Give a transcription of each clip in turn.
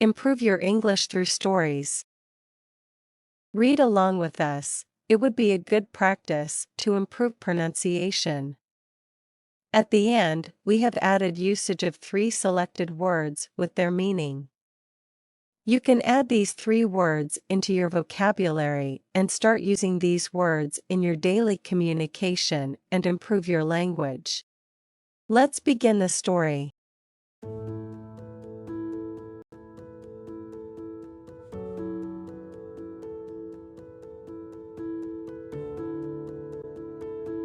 Improve your English through stories. Read along with us. It would be a good practice to improve pronunciation. At the end, we have added usage of 3 selected words with their meaning. You can add these 3 words into your vocabulary and start using these words in your daily communication and improve your language. Let's begin the story.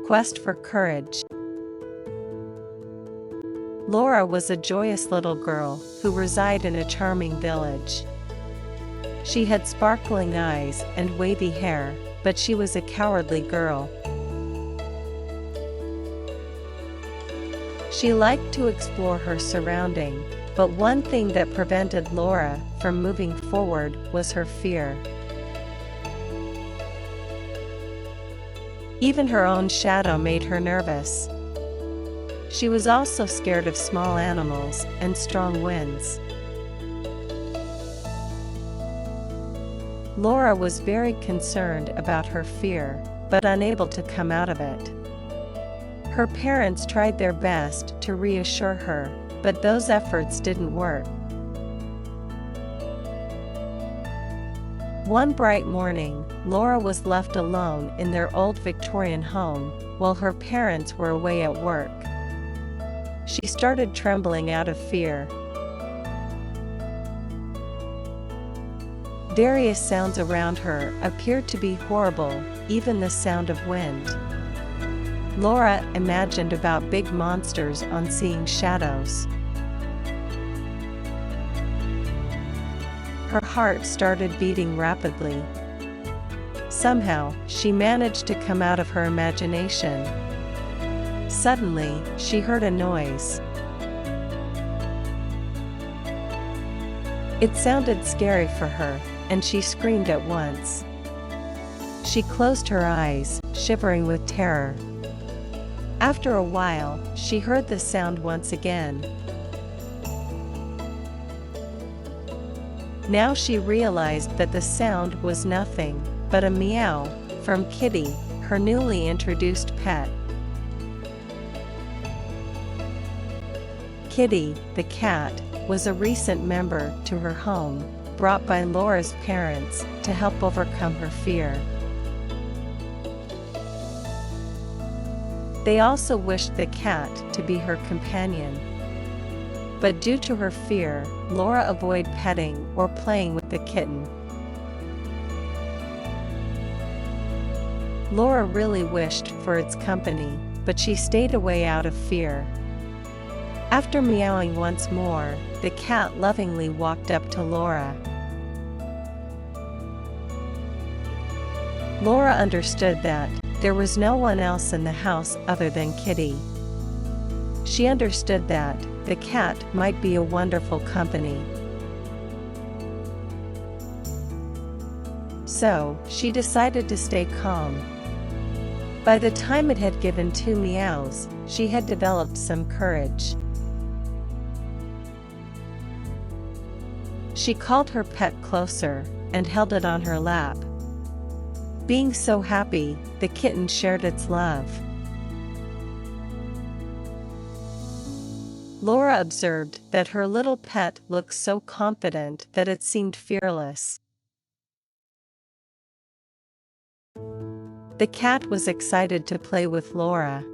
Quest for courage. Laura was a joyous little girl who resided in a charming village. She had sparkling eyes and wavy hair, but she was a cowardly girl. She liked to explore her surrounding, but one thing that prevented Laura from moving forward was her fear. Even her own shadow made her nervous. She was also scared of small animals and strong winds. Laura was very concerned about her fear, but unable to come out of it. Her parents tried their best to reassure her, but those efforts didn't work. One bright morning, Laura was left alone in their old Victorian home, while her parents were away at work. She started trembling out of fear. Various sounds around her appeared to be horrible, even the sound of wind. Laura imagined about big monsters on seeing shadows. Her heart started beating rapidly. Somehow, she managed to come out of her imagination. Suddenly, she heard a noise. It sounded scary for her, and she screamed at once. She closed her eyes, shivering with terror. After a while, she heard the sound once again. Now she realized that the sound was nothing but a meow from Kitty, her newly introduced pet. Kitty, the cat, was a recent member to her home, brought by Laura's parents to help overcome her fear. They also wished the cat to be her companion. But due to her fear, Laura avoided petting or playing with the kitten. Laura really wished for its company, but she stayed away out of fear. After meowing once more, the cat lovingly walked up to Laura. Laura understood that there was no one else in the house other than Kitty. She understood that the cat might be a wonderful company. So, she decided to stay calm. By the time it had given 2 meows, she had developed some courage. She called her pet closer and held it on her lap. Being so happy, the kitten shared its love. Laura observed that her little pet looked so confident that it seemed fearless. The cat was excited to play with Laura.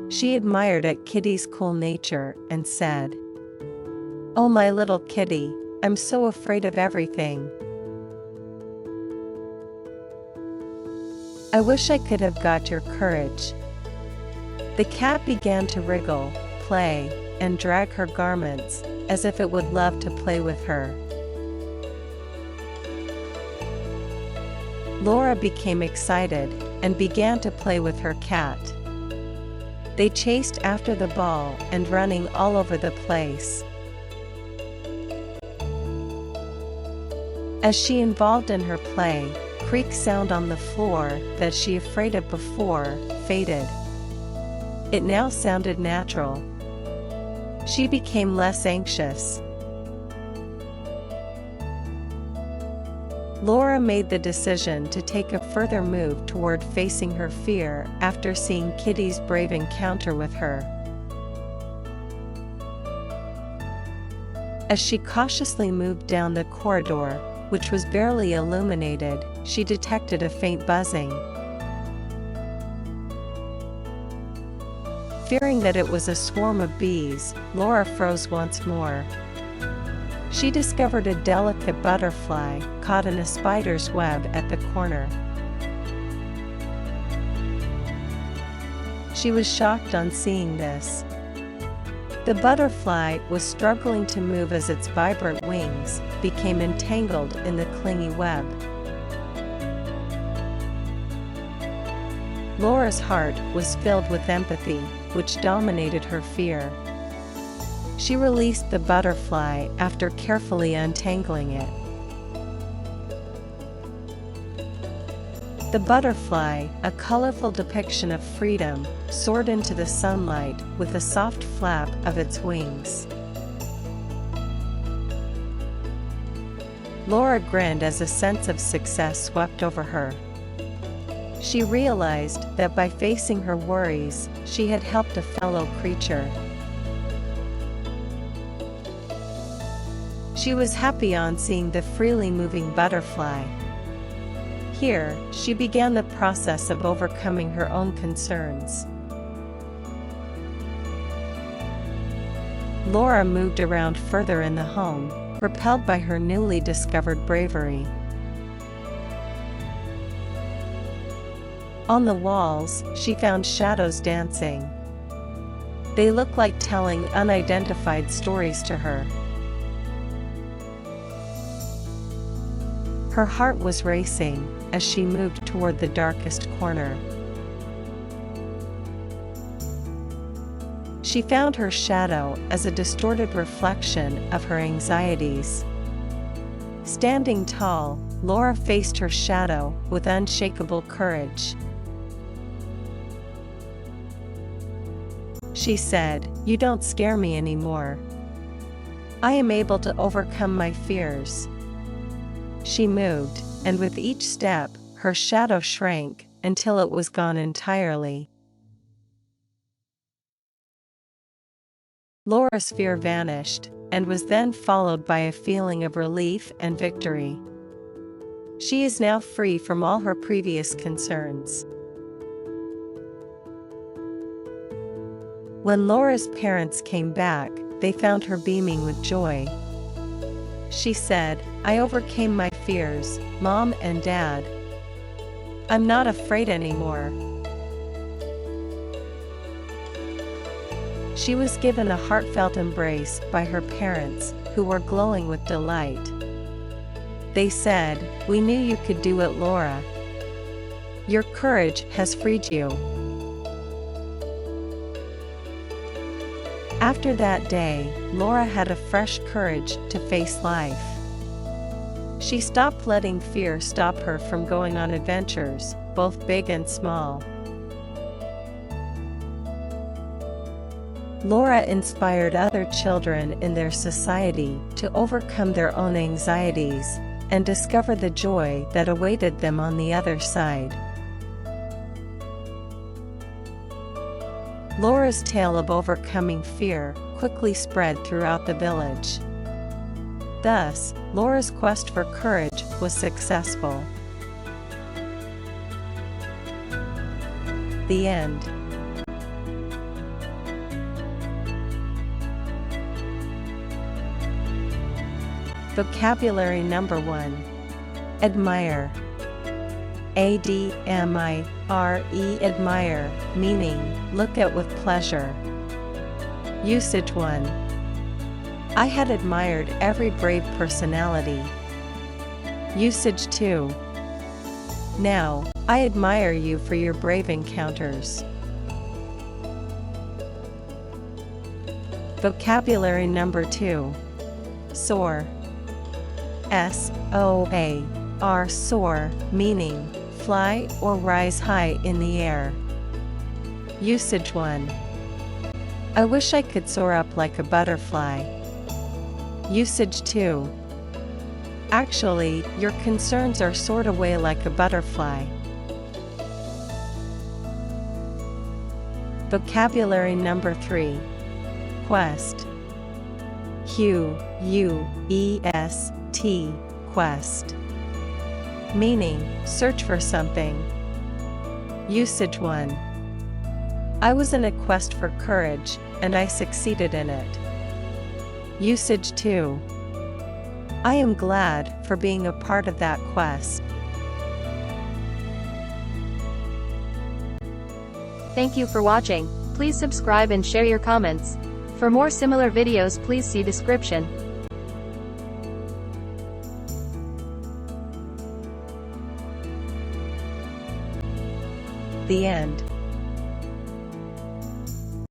She admired at Kitty's cool nature and said, "Oh, my little kitty, I'm so afraid of everything. I wish I could have got your courage." The cat began to wriggle, play, and drag her garments, as if it would love to play with her. Laura became excited and began to play with her cat. They chased after the ball and running all over the place. As she involved in her play, creak sound on the floor that she afraid of before faded. It now sounded natural. She became less anxious. Laura made the decision to take a further move toward facing her fear after seeing Kitty's brave encounter with her. As she cautiously moved down the corridor, which was barely illuminated, she detected a faint buzzing. Fearing that it was a swarm of bees, Laura froze once more. She discovered a delicate butterfly caught in a spider's web at the corner. She was shocked on seeing this. The butterfly was struggling to move as its vibrant wings became entangled in the clingy web. Laura's heart was filled with empathy, which dominated her fear. She released the butterfly after carefully untangling it. The butterfly, a colorful depiction of freedom, soared into the sunlight with a soft flap of its wings. Laura grinned as a sense of success swept over her. She realized that by facing her worries, she had helped a fellow creature. She was happy on seeing the freely moving butterfly. Here, she began the process of overcoming her own concerns. Laura moved around further in the home, repelled by her newly discovered bravery. On the walls, she found shadows dancing. They looked like telling unidentified stories to her. Her heart was racing as she moved toward the darkest corner. She found her shadow as a distorted reflection of her anxieties. Standing tall, Laura faced her shadow with unshakable courage. She said, "You don't scare me anymore. I am able to overcome my fears." She moved, and with each step, her shadow shrank until it was gone entirely. Laura's fear vanished, and was then followed by a feeling of relief and victory. She is now free from all her previous concerns. When Laura's parents came back, they found her beaming with joy. She said, "I overcame my fears, Mom and Dad. I'm not afraid anymore." She was given a heartfelt embrace by her parents, who were glowing with delight. They said, "We knew you could do it, Laura. Your courage has freed you." After that day, Laura had a fresh courage to face life. She stopped letting fear stop her from going on adventures, both big and small. Laura inspired other children in their society to overcome their own anxieties and discover the joy that awaited them on the other side. Laura's tale of overcoming fear quickly spread throughout the village. Thus, Laura's quest for courage was successful. The end. Vocabulary number 1. Admire. Admire, admire, meaning, look at with pleasure. Usage 1. I had admired every brave personality. Usage 2. Now, I admire you for your brave encounters. Vocabulary number 2. Soar. S-O-A-R, soar, meaning, fly or rise high in the air. Usage 1. I wish I could soar up like a butterfly. Usage 2. Actually, your concerns are soared away like a butterfly. Vocabulary number 3. Quest. Q-U-E-S-T, quest. Meaning, search for something. Usage 1. I was in a quest for courage, and I succeeded in it. Usage 2. I am glad for being a part of that quest. Thank you for watching. Please subscribe and share your comments. For more similar videos, please see description. The end.